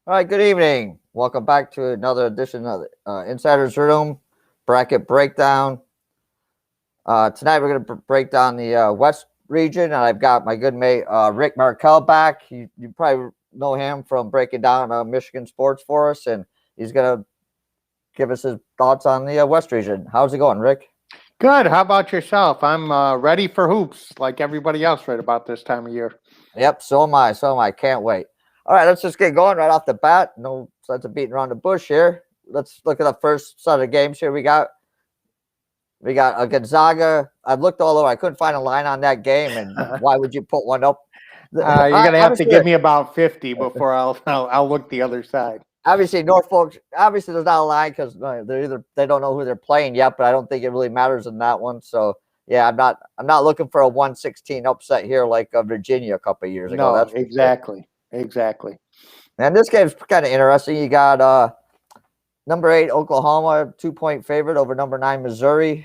All right, good evening. Welcome back to another edition of Insider's Room Bracket Breakdown. Tonight we're going to break down the West region, and I've got my good mate Rick Markel back. You probably know him from breaking down Michigan sports for us, and he's going to give us his thoughts on the West region. How's it going, Rick? Good. How about yourself? I'm ready for hoops like everybody else right about this time of year. Yep, so am I. So am I. Can't wait. All right, let's just get going right off the bat. No sense of beating around the bush here. Let's look at the first set of games here. We got a Gonzaga. I've looked all over. I couldn't find a line on that game. And why would you put one up? You're gonna have to give me about 50 before I'll look the other side. Obviously, Norfolk. Obviously, there's not a line because they don't know who they're playing yet. But I don't think it really matters in that one. So yeah, I'm not looking for a 116 upset here like Virginia a couple of years ago. No, That's exactly. Exactly. And this game's kind of interesting. You got number 8 Oklahoma 2-point favorite over number 9 Missouri.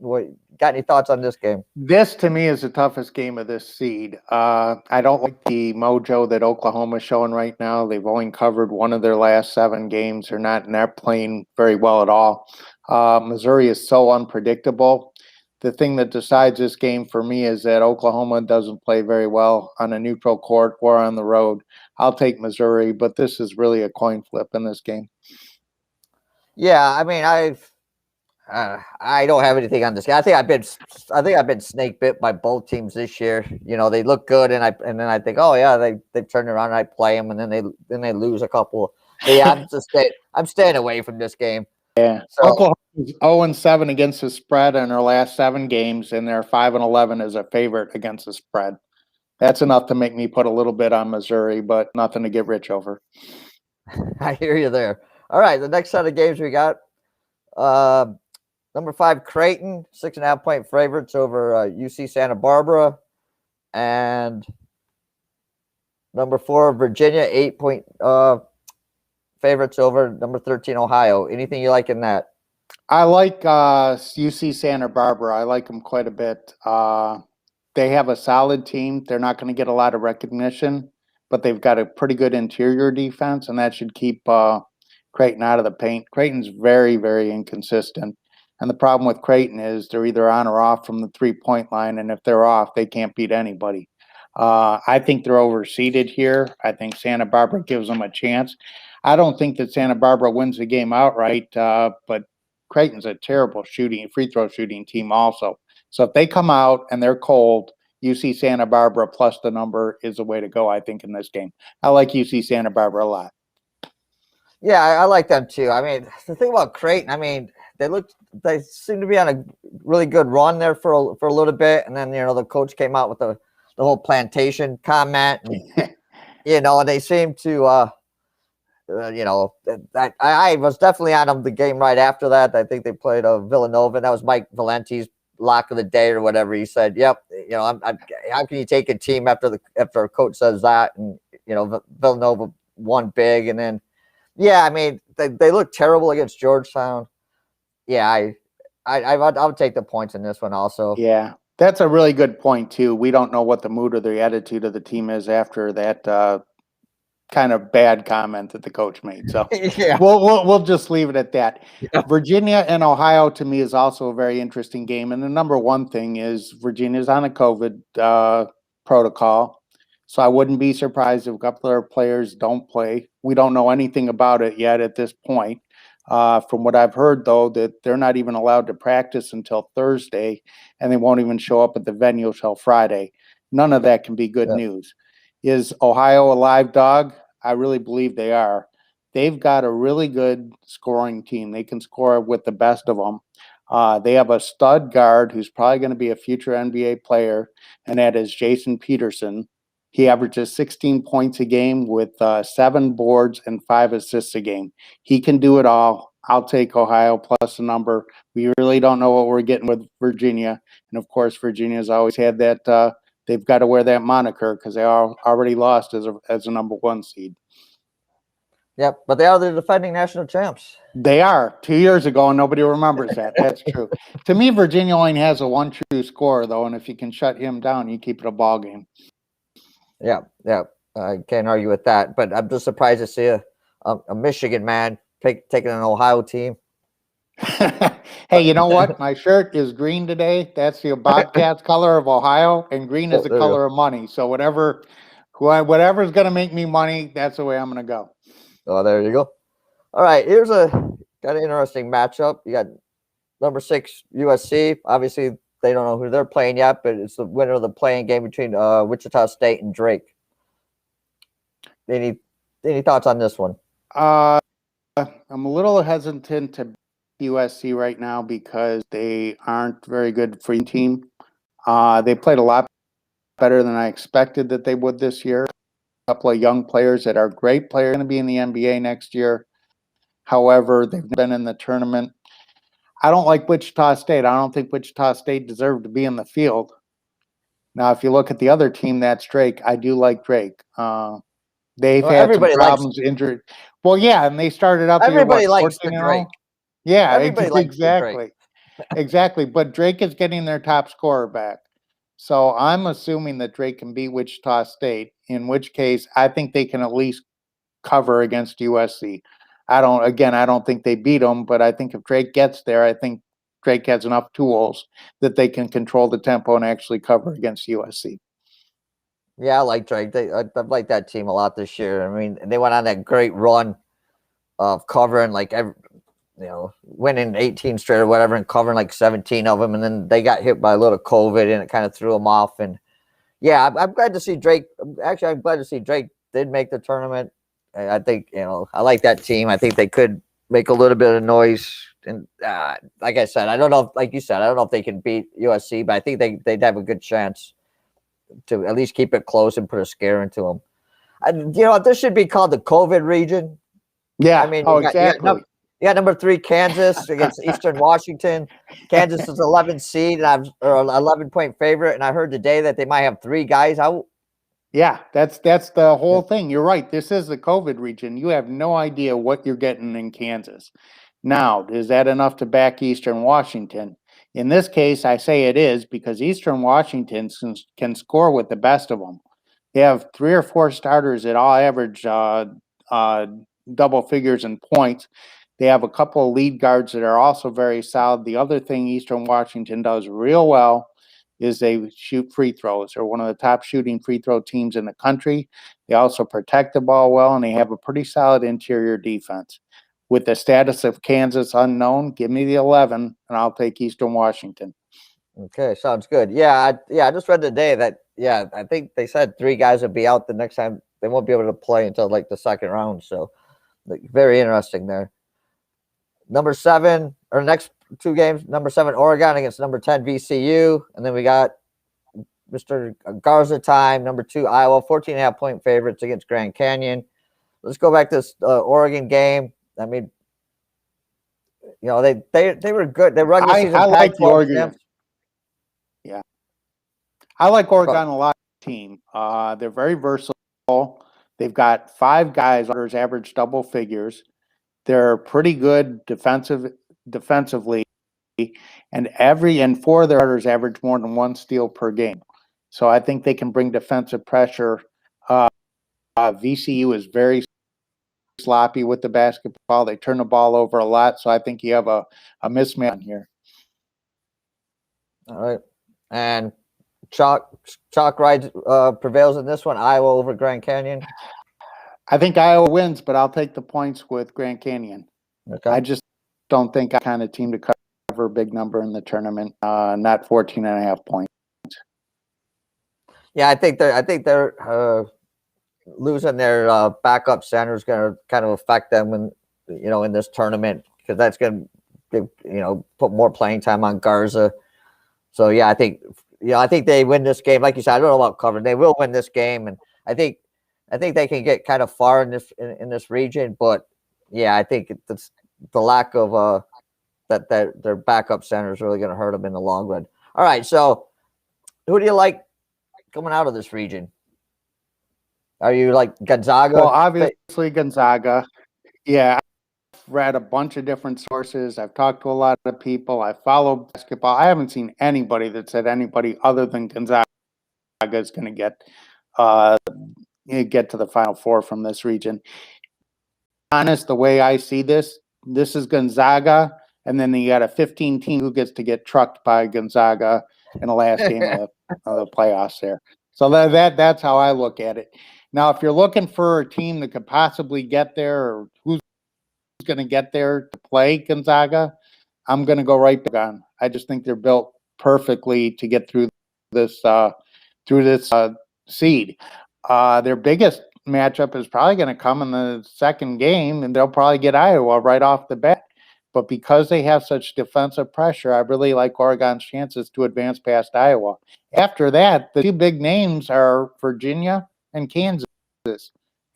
Got any thoughts on this game? This to me is the toughest game of this seed. I don't like the mojo that Oklahoma's showing right now. They've only covered one of their last 7 games. They're not playing very well at all. Missouri is so unpredictable. The thing that decides this game for me is that Oklahoma doesn't play very well on a neutral court or on the road. I'll take Missouri, but this is really a coin flip in this game. Yeah, I mean, I don't have anything on this game. I think I've been snake bit by both teams this year. You know, they look good, and then I think, oh yeah, they turn around and I play them, and then they lose a couple. But yeah, I'm staying away from this game. Yeah, so, Oklahoma is 0-7 against the spread in their last 7 games, and they're 5-11 as a favorite against the spread. That's enough to make me put a little bit on Missouri, but nothing to get rich over. I hear you there. All right, the next set of games we got. Number 5 Creighton 6.5-point favorites over UC Santa Barbara, and number 4 Virginia 8-point favorites over number 13 Ohio. Anything you like in that? I like UC Santa Barbara. I like them quite a bit. They have a solid team. They're not going to get a lot of recognition, but they've got a pretty good interior defense, and that should keep Creighton out of the paint. Creighton's very, very inconsistent. And the problem with Creighton is they're either on or off from the 3-point line, and if they're off, they can't beat anybody. I think they're overseeded here. I think Santa Barbara gives them a chance. I don't think that Santa Barbara wins the game outright, but Creighton's a terrible free throw shooting team also. So if they come out and they're cold, UC Santa Barbara plus the number is the way to go, I think, in this game. I like UC Santa Barbara a lot. Yeah, I like them too. I mean, the thing about Creighton, I mean, they seem to be on a really good run there for a little bit, and then the coach came out with the whole plantation comment, and they seem to I was definitely on them the game right after that. I think they played Villanova, and that was Mike Valenti's lock of the day or whatever. He said, "Yep, how can you take a team after a coach says that?" And Villanova won big, and then I mean they look terrible against Georgetown. Yeah, I would take the points in this one also. Yeah, that's a really good point too. We don't know what the mood or the attitude of the team is after that kind of bad comment that the coach made. So yeah. we'll just leave it at that. Yeah. Virginia and Ohio to me is also a very interesting game. And the number one thing is Virginia's on a COVID protocol. So I wouldn't be surprised if a couple of their players don't play. We don't know anything about it yet at this point. From what I've heard, though, that they're not even allowed to practice until Thursday, and they won't even show up at the venue until Friday. None of that can be good news. Is Ohio a live dog? I really believe they are. They've got a really good scoring team. They can score with the best of them. They have a stud guard who's probably going to be a future NBA player, and that is Jason Peterson. He averages 16 points a game with 7 boards and 5 assists a game. He can do it all. I'll take Ohio plus the number. We really don't know what we're getting with Virginia. And, of course, Virginia's always had that they've got to wear that moniker because they are already lost as a number 1 seed. Yep, but they are the defending national champs. They are 2 years ago, and nobody remembers that. That's true. To me, Virginia only has a 1 true scorer, though, and if you can shut him down, you keep it a ball game. Yeah, I can't argue with that. But I'm just surprised to see a Michigan man taking an Ohio team. Hey, you know what? My shirt is green today. That's the Bobcats color of Ohio, and green is the color of money. So whatever's going to make me money, that's the way I'm going to go. Oh, there you go. All right, here's a kind of interesting matchup. You got number 6 USC. Obviously, they don't know who they're playing yet, but it's the winner of the playing game between Wichita State and Drake. Any thoughts on this one? I'm a little hesitant to USC right now because they aren't very good for your team. They played a lot better than I expected that they would this year. A couple of young players that are great players going to be in the NBA next year. However, they've been in the tournament. I don't like Wichita State. I don't think Wichita State deserved to be in the field. Now, if you look at the other team, that's Drake. I do like Drake. They've had some problems injured. Well, yeah, and they started out the year, everybody likes 14-0? Drake. Yeah, everybody exactly. Exactly. But Drake is getting their top scorer back. So I'm assuming that Drake can beat Wichita State, in which case I think they can at least cover against USC. I don't think they beat them, but I think if Drake gets there, I think Drake has enough tools that they can control the tempo and actually cover against USC. Yeah, I like Drake. I like that team a lot this year. I mean, they went on that great run of covering winning 18 straight or whatever and covering like 17 of them, and then they got hit by a little COVID and it kind of threw them off. And yeah, I'm glad to see Drake. Actually, I'm glad to see Drake did make the tournament. I think I like that team. I think they could make a little bit of noise. And like I said, I don't know. Like you said, I don't know if they can beat USC, but I think they'd have a good chance to at least keep it close and put a scare into them. This should be called the COVID region. Yeah, I mean, exactly. You got number 3 Kansas against Eastern Washington. Kansas is 11 seed and or 11-point favorite, and I heard today that they might have 3 guys out. Yeah, that's the whole thing. You're right. This is the COVID region. You have no idea what you're getting in Kansas. Now, is that enough to back Eastern Washington? In this case, I say it is because Eastern Washington can score with the best of them. They have 3 or 4 starters that all average double figures in points. They have a couple of lead guards that are also very solid. The other thing Eastern Washington does real well is they shoot free throws. They're one of the top shooting free throw teams in the country. They also protect the ball well, and they have a pretty solid interior defense. With the status of Kansas unknown, give me the 11, and I'll take Eastern Washington. Okay, sounds good. Yeah, I just read today that, I think they said 3 guys would be out the next time. They won't be able to play until like the second round. So very interesting there. Number 7, or next 2 games, number 7 Oregon against number 10 VCU, and then we got Mr. Garza time, number 2 Iowa, 14.5-point favorites against Grand Canyon. Let's go back to this Oregon game. I mean, they were good. They regular season. I like the Oregon. Yeah, I like Oregon a lot. Team. They're very versatile. They've got 5 guys who average double figures. They're pretty good defensively, and 4 of their starters average more than 1 steal per game. So I think they can bring defensive pressure. VCU is very sloppy with the basketball. They turn the ball over a lot, so I think you have a mismatch here. All right, and chalk ride prevails in this one. Iowa over Grand Canyon. I think Iowa wins, but I'll take the points with Grand Canyon. Okay. I just don't think I'm the kind of team to cover a big number in the tournament. Not 14.5 points. Yeah, I think they're losing their backup center is going to kind of affect them in this tournament, because that's going to put more playing time on Garza. So I think they win this game. Like you said, I don't know about covering. They will win this game, and I think they can get kind of far in this region, but I think it's the lack of that their backup center is really going to hurt them in the long run. All right, so who do you like coming out of this region? Are you like Gonzaga? Well, obviously Gonzaga. Yeah, I've read a bunch of different sources. I've talked to a lot of people. I follow basketball. I haven't seen anybody that said anybody other than Gonzaga is going to get to the Final Four from this region. honest, the way I see this is Gonzaga, and then you got a 15 team who gets to get trucked by Gonzaga in the last game of the playoffs there. So that's how I look at it. Now, if you're looking for a team that could possibly get there, or who's going to get there to play Gonzaga, I'm going to go right to Oregon. I just think they're built perfectly to get through this seed. Their biggest matchup is probably going to come in the second game, and they'll probably get Iowa right off the bat. But because they have such defensive pressure, I really like Oregon's chances to advance past Iowa. After that, the two big names are Virginia and Kansas.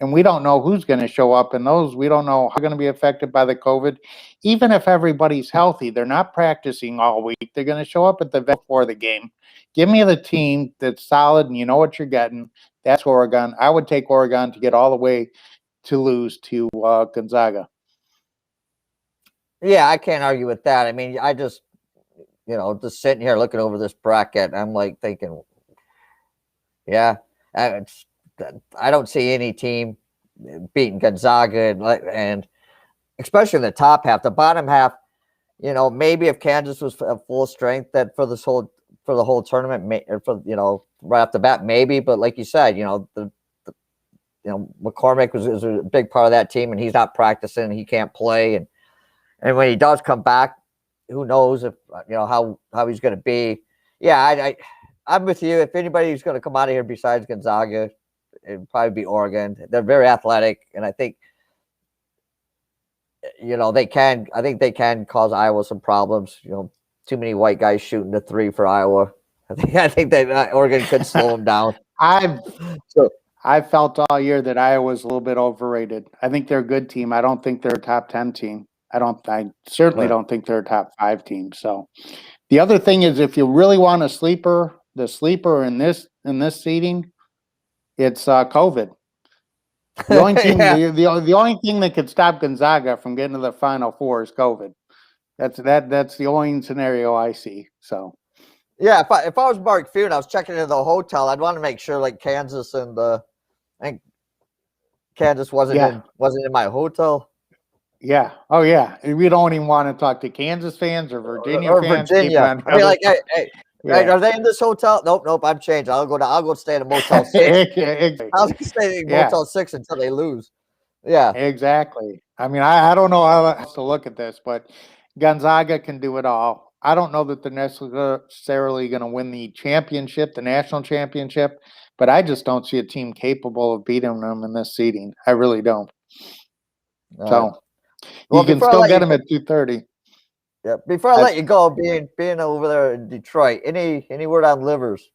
And we don't know who's going to show up in those. We don't know how they're going to be affected by the COVID. Even if everybody's healthy, they're not practicing all week. They're going to show up at the before the game. Give me the team that's solid and you know what you're getting. That's Oregon. I would take Oregon to get all the way to lose to Gonzaga. Yeah, I can't argue with that. I mean, I just, just sitting here looking over this bracket, I'm like thinking, yeah, I don't see any team beating Gonzaga and especially in the top half. The bottom half, maybe if Kansas was at full strength, that for the whole tournament, right off the bat, maybe. But like you said, McCormick is a big part of that team, and he's not practicing. He can't play, and when he does come back, who knows if how he's going to be. Yeah, I'm with you. If anybody's going to come out of here besides Gonzaga, it'd probably be Oregon. They're very athletic, and I think they can. I think they can cause Iowa some problems. Too many white guys shooting the three for Iowa. I think that Oregon could slow them down. I felt all year that Iowa's a little bit overrated. I think they're a good team. I don't think they're a top 10 team. I certainly don't think they're a top 5 team. So the other thing is, if you really want a sleeper, the sleeper in this seeding, it's COVID. The only team, the only thing that could stop Gonzaga from getting to the Final Four is COVID. That's the only scenario I see. So, yeah, if I was Mark Few and I was checking into the hotel, I'd want to make sure like Kansas and I think Kansas wasn't in my hotel. Yeah. Oh yeah. We don't even want to talk to Kansas fans or Virginia fans. Virginia. I mean, like, hey, are they in this hotel? Nope. I'm changing. I'll go stay in a Motel 6. I'll stay in Motel 6 until they lose. Yeah, exactly. I mean, I don't know how else to look at this, but Gonzaga can do it all. I don't know that they're necessarily going to win the championship, the national championship, but I just don't see a team capable of beating them in this seeding. I really don't. So you can still get them at 2:30. Yeah. Before I let you go, being over there in Detroit, any word on Livers?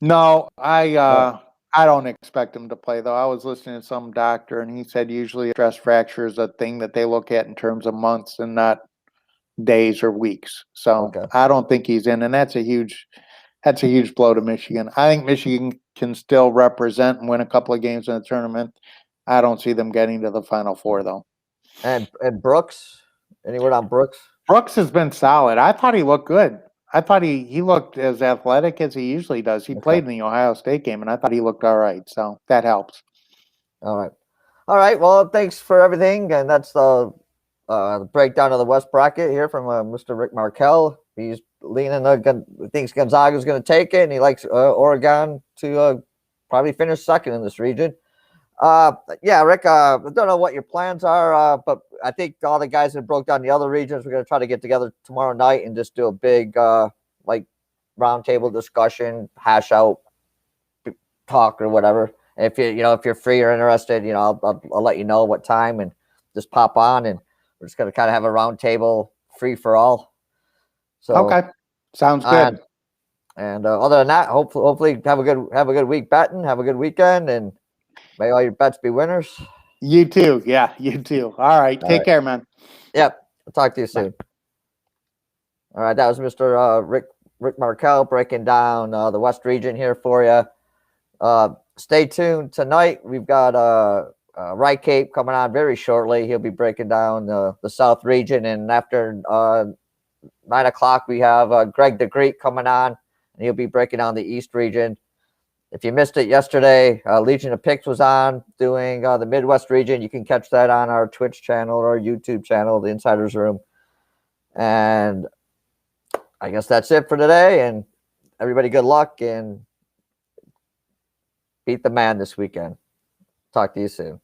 No, I don't expect him to play though. I was listening to some doctor, and he said usually a stress fracture is a thing that they look at in terms of months and not days or weeks. So I don't think he's in, and that's a huge blow to Michigan. I think Michigan can still represent and win a couple of games in the tournament. I don't see them getting to the Final Four though. And Brooks, any word on Brooks? Brooks has been solid. I thought he looked good. I thought he looked as athletic as he usually does. He played in the Ohio State game, and I thought he looked all right. So that helps. All right. Well, thanks for everything, and that's the breakdown of the West bracket here from Mr. Rick Markell. He's leaning, thinks Gonzaga is going to take it, and he likes Oregon to probably finish second in this region. Yeah, Rick, I don't know what your plans are, but I think all the guys that broke down the other regions, we're going to try to get together tomorrow night and just do a big, roundtable discussion, hash out talk or whatever. And if if you're free or interested, I'll let you know what time and just pop on, and we're just going to kind of have a roundtable free for all. So okay, sounds good. And other than that, hopefully have a good week betting, have a good weekend, and may all your bets be winners. You too. Yeah, you too. All right. Take care, man. Yep. I'll talk to you soon. Bye. All right. That was Mr. Rick Markell breaking down the West region here for you. Stay tuned tonight. We've got Right Cape coming on very shortly. He'll be breaking down the South region. And after 9 o'clock, we have Greg the Greek coming on, and he'll be breaking down the East region. If you missed it yesterday, Legion of Picks was on doing the Midwest region. You can catch that on our Twitch channel or our YouTube channel, The Insiders Room. And I guess that's it for today. And everybody, good luck and beat the man this weekend. Talk to you soon.